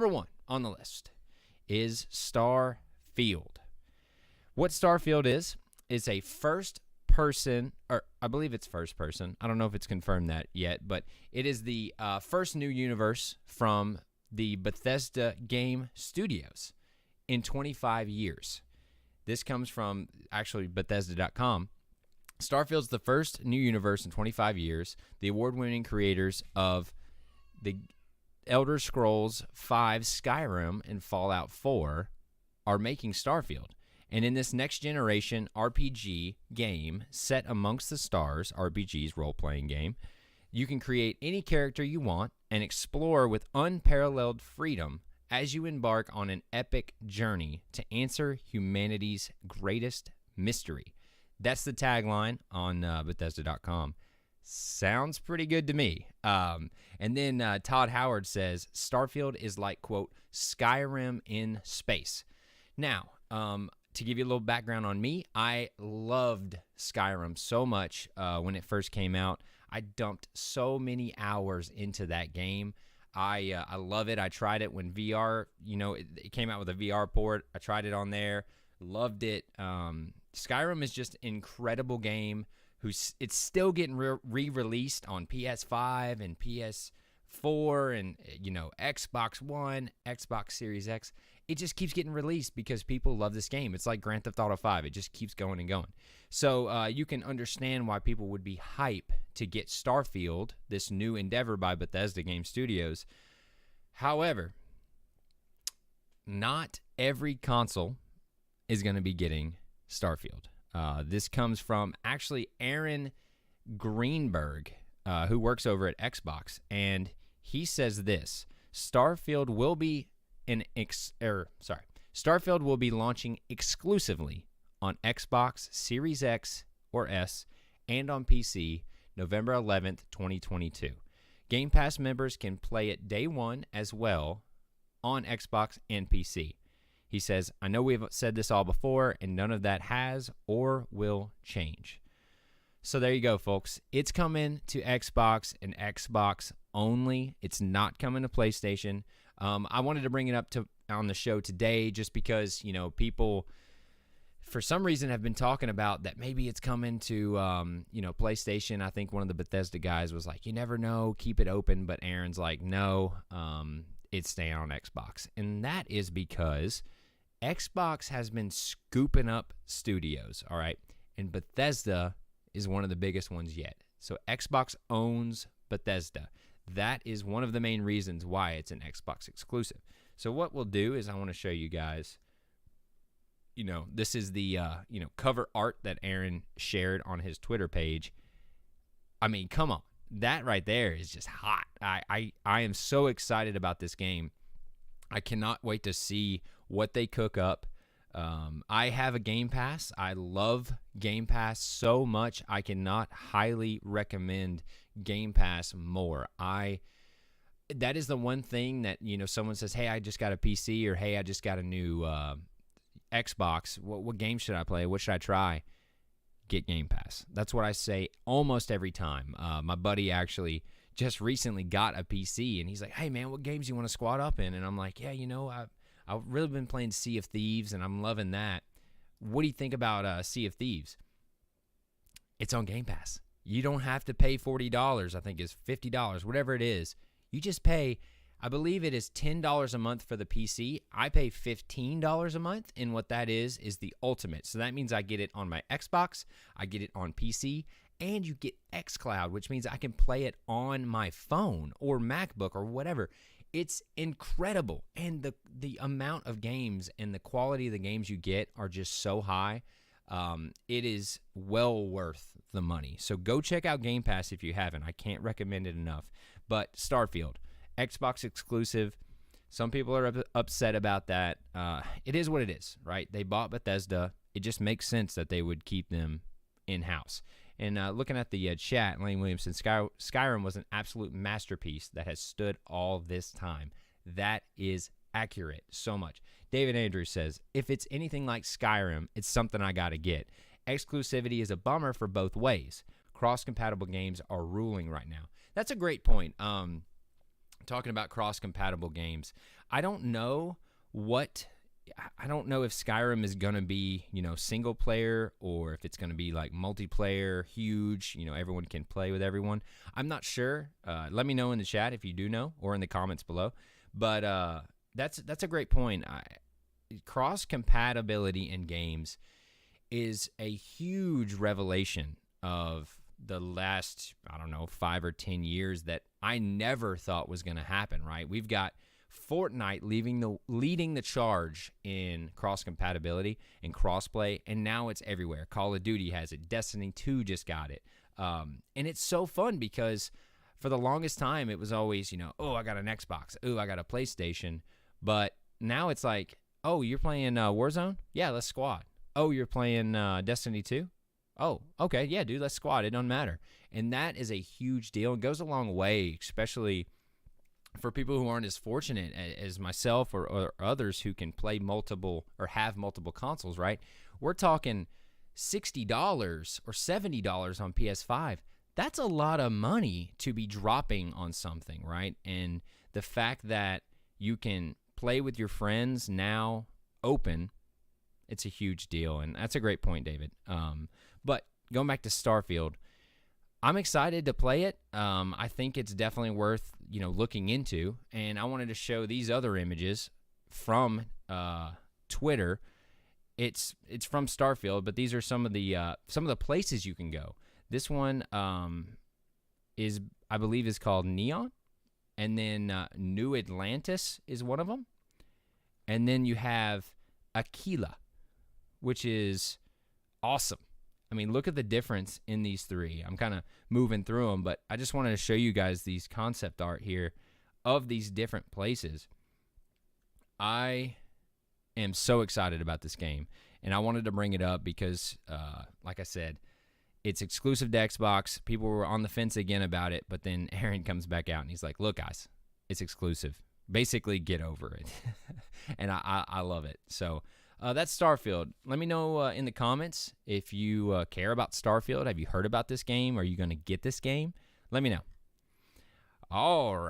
number one on the list is Starfield. What Starfield is a first person, or I believe it's first person. I don't know if it's confirmed that yet, but it is the first new universe from the Bethesda Game Studios in 25 years. This comes from actually Bethesda.com. Starfield's the first new universe in 25 years. The award-winning creators of the Elder Scrolls V, Skyrim, and Fallout 4 are making Starfield. And in this next-generation RPG game set amongst the stars, RPG's role-playing game, you can create any character you want and explore with unparalleled freedom as you embark on an epic journey to answer humanity's greatest mystery. That's the tagline on Bethesda.com. Sounds pretty good to me. And then Todd Howard says, Starfield is like, quote, Skyrim in space. Now, to give you a little background on me, I loved Skyrim so much when it first came out. I dumped so many hours into that game. I love it. I tried it when VR, it came out with a VR port. I tried it on there. Loved it. Skyrim is just an incredible game. It's still getting re-released on PS5 and PS4 and Xbox One, Xbox Series X. It just keeps getting released because people love this game. It's like Grand Theft Auto 5. It just keeps going and going. So you can understand why people would be hype to get Starfield, this new endeavor by Bethesda Game Studios. However, not every console is going to be getting Starfield. This comes from actually Aaron Greenberg, who works over at Xbox, and he says this: Starfield will be Starfield will be launching exclusively on Xbox Series X or S and on PC November 11th, 2022. Game Pass members can play it day one as well on Xbox and PC. He says, I know we've said this all before, and none of that has or will change. So there you go, folks. It's coming to Xbox and Xbox only. It's not coming to PlayStation. I wanted to bring it up on the show today just because, people for some reason have been talking about that maybe it's coming to, PlayStation. I think one of the Bethesda guys was like, you never know, keep it open. But Aaron's like, no, it's staying on Xbox. And that is because Xbox has been scooping up studios, all right? And Bethesda is one of the biggest ones yet. So Xbox owns Bethesda. That is one of the main reasons why it's an Xbox exclusive. So what we'll do is I want to show you guys, this is the, cover art that Aaron shared on his Twitter page. I mean, come on. That right there is just hot. I am so excited about this game. I cannot wait to see what they cook up. I have a Game Pass. I love Game Pass so much. I cannot highly recommend Game Pass more. That is the one thing that, someone says, hey, I just got a PC, or hey, I just got a new Xbox. What game should I play? What should I try? Get Game Pass. That's what I say almost every time. My buddy actually just recently got a PC, and he's like, hey, man, what games you want to squad up in? And I'm like, yeah, I've really been playing Sea of Thieves, and I'm loving that. What do you think about Sea of Thieves? It's on Game Pass. You don't have to pay $40. I think it's $50, whatever it is. You just pay, I believe it is $10 a month for the PC. I pay $15 a month, and what that is the ultimate. So that means I get it on my Xbox, I get it on PC, and you get xCloud, which means I can play it on my phone or MacBook or whatever. It's incredible, and the amount of games and the quality of the games you get are just so high. It is well worth the money. So go check out Game Pass if you haven't. I can't recommend it enough. But Starfield, Xbox exclusive. Some people are upset about that. It is what it is, right? They bought Bethesda. It just makes sense that they would keep them in-house. And looking at the chat, Lane Williamson, Skyrim was an absolute masterpiece that has stood all this time. That is accurate so much. David Andrews says, if it's anything like Skyrim, it's something I got to get. Exclusivity is a bummer for both ways. Cross-compatible games are ruling right now. That's a great point. Talking about cross-compatible games, I don't know I don't know if Skyrim is going to be, single player or if it's going to be like multiplayer, huge, everyone can play with everyone. I'm not sure. Let me know in the chat if you do know or in the comments below. But that's a great point. Cross compatibility in games is a huge revelation of the last, I don't know, 5 or 10 years that I never thought was going to happen, right? We've got Fortnite leading the charge in cross-compatibility and crossplay, and now it's everywhere. Call of Duty has it. Destiny 2 just got it. And it's so fun because for the longest time, it was always, oh, I got an Xbox. Oh, I got a PlayStation. But now it's like, oh, you're playing Warzone? Yeah, let's squad. Oh, you're playing Destiny 2? Oh, okay, yeah, dude, let's squad. It doesn't matter. And that is a huge deal. It goes a long way, especially for people who aren't as fortunate as myself or others who can play multiple or have multiple consoles, right? We're talking $60 or $70 on PS5. That's a lot of money to be dropping on something, right? And the fact that you can play with your friends now open, it's a huge deal. And that's a great point, David. But going back to Starfield, I'm excited to play it. I think it's definitely worth looking into. And I wanted to show these other images from Twitter. It's from Starfield, but these are some of the places you can go. This one I believe is called Neon, and then New Atlantis is one of them, and then you have Aquila, which is awesome. I mean, look at the difference in these three. I'm kind of moving through them, but I just wanted to show you guys these concept art here of these different places. I am so excited about this game, and I wanted to bring it up because, like I said, it's exclusive to Xbox. People were on the fence again about it, but then Aaron comes back out, and he's like, look, guys, it's exclusive. Basically, get over it. And I love it. So that's Starfield. Let me know in the comments if you care about Starfield. Have you heard about this game? Are you going to get this game? Let me know. All right.